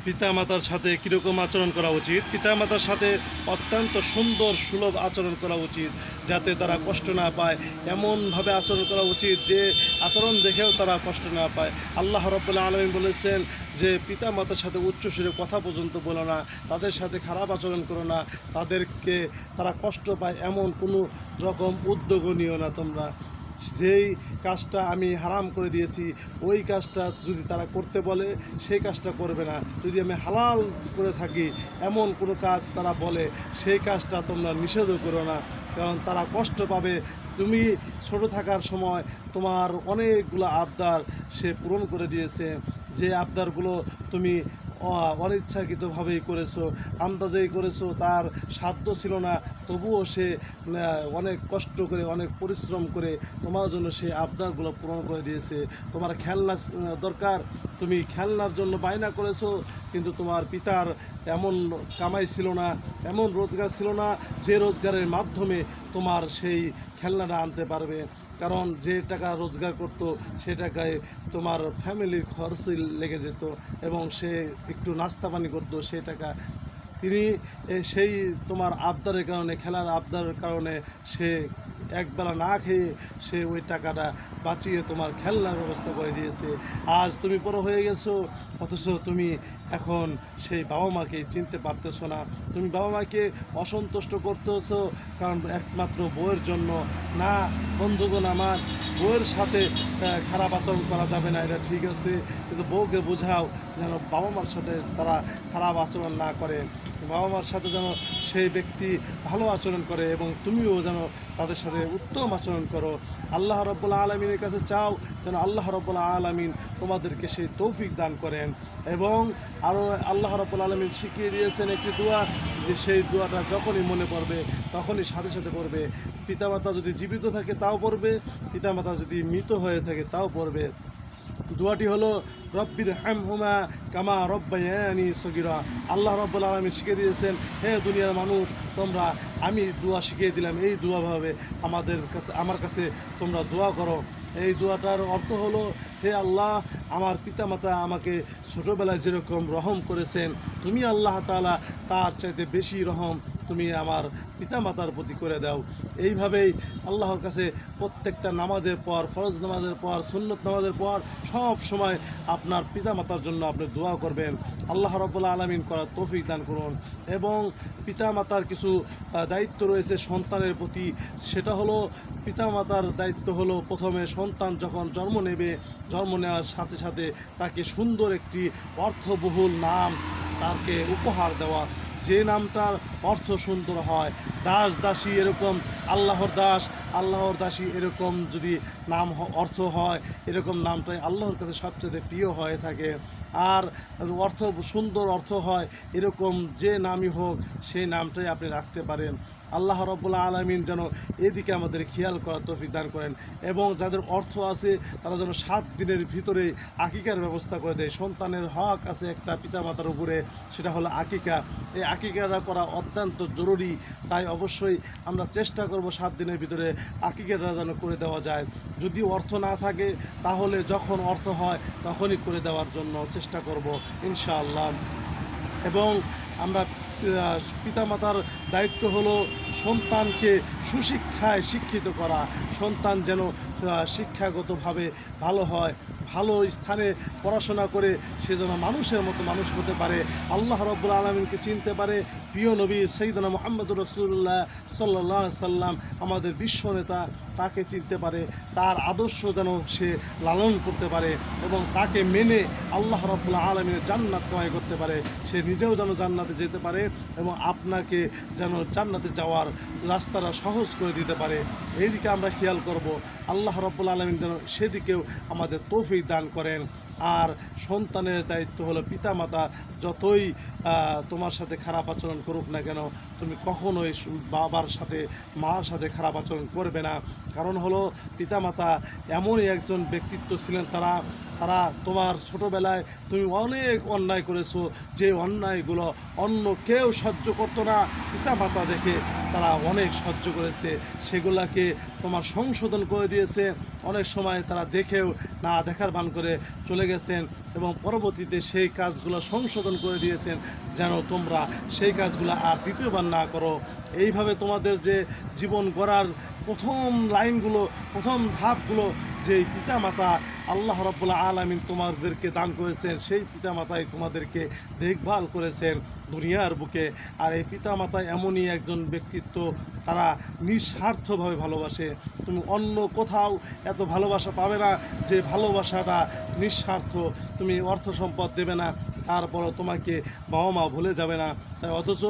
পিতামাতার সাথে কীরকম আচরণ করা উচিত? পিতামাতার সাথে অত্যন্ত সুন্দর সুলভ আচরণ করা উচিত, যাতে তারা কষ্ট না পায়। এমনভাবে আচরণ করা উচিত যে আচরণ দেখেও তারা কষ্ট না পায়। আল্লাহ রাব্বুল আলামিন বলেছেন যে পিতামাতার সাথে উচ্চস্বরে কথা পর্যন্ত বলো না, তাদের সাথে খারাপ আচরণ করো না, তাদেরকে তারা কষ্ট পায় এমন কোনো রকম উদ্যোগও নিও না তোমরা। যেই কাজটা আমি হারাম করে দিয়েছি ওই কাজটা যদি তারা করতে বলে সেই কাজটা করবে না। যদি আমি হালাল করে থাকি এমন কোনো কাজ তারা বলে সেই কাজটা তোমরা নিষেধও করো না, কারণ তারা কষ্ট পাবে। তুমি ছোট থাকার সময় তোমার অনেকগুলো আবদার সে পূরণ করে দিয়েছে, যে আবদারগুলো তুমি অনিচ্ছাকৃতভাবেই করেছো, আন্দাজেই করেছো, তার সাধ্য ছিল না, তবুও সে অনেক কষ্ট করে অনেক পরিশ্রম করে তোমার জন্য সেই আবদারগুলো পূরণ করে দিয়েছে। তোমার খেলনা দরকার, তুমি খেলনার জন্য বায়না করেছো, কিন্তু তোমার পিতার এমন কামাই ছিল না, এমন রোজগার ছিল না যে রোজগারের মাধ্যমে তোমার সেই খেলনাটা আনতে পারবে। কারণ যে টাকা রোজগার করতো সে টাকায় তোমার ফ্যামিলির খরচ লেগে যেত এবং সে একটু নাস্তা পানি করতো সে টাকা। তিনি সেই তোমার আবদারের কারণে, খেলার আবদারের কারণে সে একবেলা না খেয়ে সে ওই টাকাটা বাঁচিয়ে তোমার খেলনার ব্যবস্থা করে দিয়েছে। আজ তুমি বড় হয়ে গেছো, অথচ তুমি এখন সেই বাবা মাকে চিনতে পারতেছো না। তুমি বাবা মাকে অসন্তুষ্ট করতেছো কারণ একমাত্র বউয়ের জন্য। না বন্ধুগণ আমার, বউয়ের সাথে খারাপ আচরণ করা যাবে না, এটা ঠিক আছে, কিন্তু বউকে বোঝাও যেন বাবা মার সাথে তারা খারাপ আচরণ না করে, বাবা মার সাথে যেন সেই ব্যক্তি ভালো আচরণ করে এবং তুমিও যেন তাদের সাথে উত্তম আচরণ করো। আল্লাহ রাব্বুল আলামিনের কাছে চাও যেন আল্লাহ রাব্বুল আলামিন তোমাদেরকে সেই তৌফিক দান করেন। এবং আরও আল্লাহ রাব্বুল আলামিন শিখিয়ে দিয়েছেন একটি দোয়া, যে সেই দোয়াটা যখনই মনে পড়বে তখনই সাথে সাথে পড়বে। পিতামাতা যদি জীবিত থাকে তাও পড়বে, পিতামাতা যদি মৃত হয়ে থাকে তাও পড়বে। দোয়াটি হলো রব্বির হামহুমা কামা রব্বায়ানি সগীরা। আল্লাহ রাব্বুল আলামিন শিখিয়ে দিয়েছেন, হে দুনিয়ার মানুষ, তোমরা আমি দোয়া শিখিয়ে দিলাম, এই দোয়াভাবে আমার কাছে তোমরা দোয়া করো। এই দোয়াটার অর্থ হলো, হে আল্লাহ, আমার পিতামাতা আমাকে ছোটোবেলায় যেরকম রহম করেছেন, তুমি আল্লাহ তাআলা তার চাইতে বেশি রহম তুমি আমার পিতামাতার প্রতি করে দাও। এইভাবেই আল্লাহর কাছে প্রত্যেকটা নামাজের পর, ফরজ নামাজের পর, সুন্নত নামাজের পর সব সময় আপনার পিতামাতার জন্য আপনি দোয়া করবেন। আল্লাহ রাব্বুল আলামিন করার তৌফিক দান করুন। এবং পিতামাতার কিছু দায়িত্ব রয়েছে সন্তানের প্রতি। সেটা হলো, পিতামাতার দায়িত্ব হলো প্রথমে সন্তান যখন জন্ম নেবে, জন্ম নেওয়ার সাথে সাথে তাকে সুন্দর একটি অর্থবহুল নাম তাকে উপহার দেওয়া, যে নামটার অর্থ সুন্দর হয়। দাস দাসী এরকম, আল্লাহর দাস আল্লাহর দাসী এরকম যদি নাম অর্থ হয়, এরকম নামটাই আল্লাহর কাছে সবচেয়ে প্রিয় হয়ে থাকে। আর অর্থ সুন্দর অর্থ হয় এরকম যে নামই হোক সেই নামটাই আপনি রাখতে পারেন। আল্লাহ রাব্বুল আলামিন যেন এদিকে আমাদের খেয়াল করার তৌফিক দান করেন এবং যাদের অর্থ আছে তারা যেন 7 দিনের ভিতরে আকিকার ব্যবস্থা করে দেয়। সন্তানের হক আছে একটা পিতামাতার উপরে, সেটা হলো আকিকা। এই আকিকাটা করা অত্যন্ত জরুরি, তাই অবশ্যই আমরা চেষ্টা করব 7 দিনের ভিতরে আকিকাটা যেন করে দেওয়া যায়। যদি অর্থ না থাকে তাহলে যখন অর্থ হয় তখনই করে দেওয়ার জন্য চেষ্টা করব ইনশাআল্লাহ। এবং আমরা পিতামাতার দায়িত্ব হলো সন্তানকে সুশিক্ষায় শিক্ষিত করা। সন্তান যেন শিক্ষাগতভাবে ভালো হয়, ভালো স্থানে পড়াশোনা করে সে যেন মানুষের মতো মানুষ হতে পারে, আল্লাহ রাব্বুল আলামিনকে চিনতে পারে। প্রিয় নবী সাইয়্যিদুনা মুহাম্মদুর রাসূলুল্লাহ সাল্লাল্লাহু আলাইহি সাল্লাম আমাদের বিশ্ব নেতা, তাকে চিনতে পারে, তার আদর্শ যেন সে লালন করতে পারে এবং তাকে মেনে আল্লাহ রাব্বুল আলামিনের জান্নাত কামাই করতে পারে। সে নিজেও যেন জান্নাতে যেতে পারে এবং আপনাকে যেন জান্নাতে যাওয়ার রাস্তাটা সহজ করে দিতে পারে। এইদিকে আমরা খেয়াল করব। আল্লাহ রাব্বুল আলামিন যেন সেদিকেও আমাদের তৌফিক দান করেন। আর সন্তানের দায়িত্ব হলো, পিতামাতা যতই তোমার সাথে খারাপ আচরণ করুক না কেন, তুমি কখনোই বাবার সাথে মার সাথে খারাপ আচরণ করবে না। কারণ হলো, পিতামাতা এমনই একজন ব্যক্তিত্ব ছিলেন, তারা তোমার ছোটোবেলায় তুমি অনেক অন্যায় করেছো, যে অন্যায়গুলো অন্য কেউ সহ্য করতো না, পিতামাতা দেখে তারা অনেক সহ্য করেছে, সেগুলাকে তোমার সংশোধন করে দিয়েছে। অনেক সময় তারা দেখেও না দেখার ভান করে চলে গেছেন এবং পরবর্তীতে সেই কাজগুলো সংশোধন করে দিয়েছেন যেন তোমরা সেই কাজগুলো আর দ্বিতীয়বার না করো। এইভাবে তোমাদের যে জীবন গড়ার প্রথম লাইনগুলো, প্রথম ধাপগুলো যে পিতামাতা আল্লাহ রাব্বুল আলামিন তোমাদেরকে দান করেছেন, সেই পিতামাতাই তোমাদেরকে দেখভাল করেছেন দুনিয়ার বুকে। আর এই পিতামাতা এমনই একজন ব্যক্তিত্ব, তারা নিঃস্বার্থভাবে ভালোবাসে। তুমি অন্য কোথাও এত ভালোবাসা পাবে না যে ভালোবাসাটা নিঃস্বার্থ। তুমি অর্থ সম্পদ দেবে না, তারপরও তোমাকে বাবা মা ভুলে যাবে না। তাই অথচ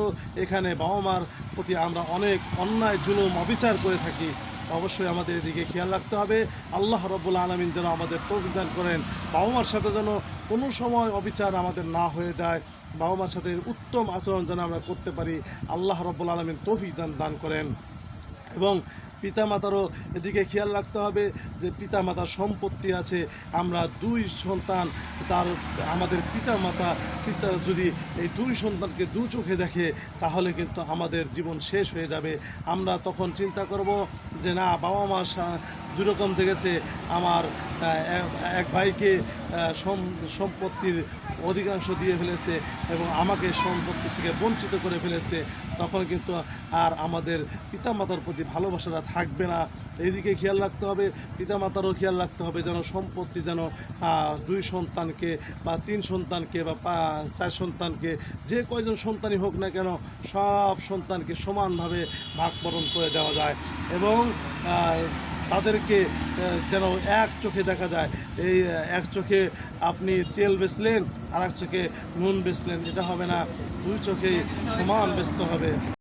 এখানে বাবা মার প্রতি আমরা অনেক অন্যায় জুলুম অবিচার করে থাকি। অবশ্যই আমাদের এদিকে খেয়াল রাখতে হবে। আল্লাহ রাব্বুল আলামিন যেন আমাদের তৌফিক দান করেন, বাবা মার সাথে যেন কোনো সময় অবিচার আমাদের না হয়ে যায়, বাবা মার সাথে উত্তম আচরণ যেন আমরা করতে পারি। আল্লাহ রাব্বুল আলামিন তৌফিক দান করেন। এবং পিতামাতারও এদিকে খেয়াল রাখতে হবে যে পিতামাতার সম্পত্তি আছে, আমরা দুই সন্তান, তার আমাদের পিতা যদি এই দুই সন্তানকে দু চোখে দেখে তাহলে কিন্তু আমাদের জীবন শেষ হয়ে যাবে। আমরা তখন চিন্তা করব যে না, বাবা মা দুই রকম দেখেছে, আমার এক ভাইকে সম্পত্তির অধিকাংশ দিয়ে ফেলেছে এবং আমাকে সম্পত্তি থেকে বঞ্চিত করে ফেলেছে, তখন কিন্তু আর আমাদের পিতামাতার প্রতি ভালোবাসাটা থাকবে না। এইদিকে খেয়াল রাখতে হবে, পিতামাতারও খেয়াল রাখতে হবে যেন সম্পত্তি যেন দুই সন্তানকে বা তিন সন্তানকে বা চার সন্তানকে, যে কয়জন সন্তানই হোক না কেন, সব সন্তানকে সমানভাবে ভাগবরণ করে দেওয়া যায় এবং তাদেরকে যেন এক চোখে দেখা যায়। এই এক চোখে আপনি তেল বেচলেন আর এক চোখে নুন বেচলেন, এটা হবে না, দুই চোখেই সমান বেচতে হবে।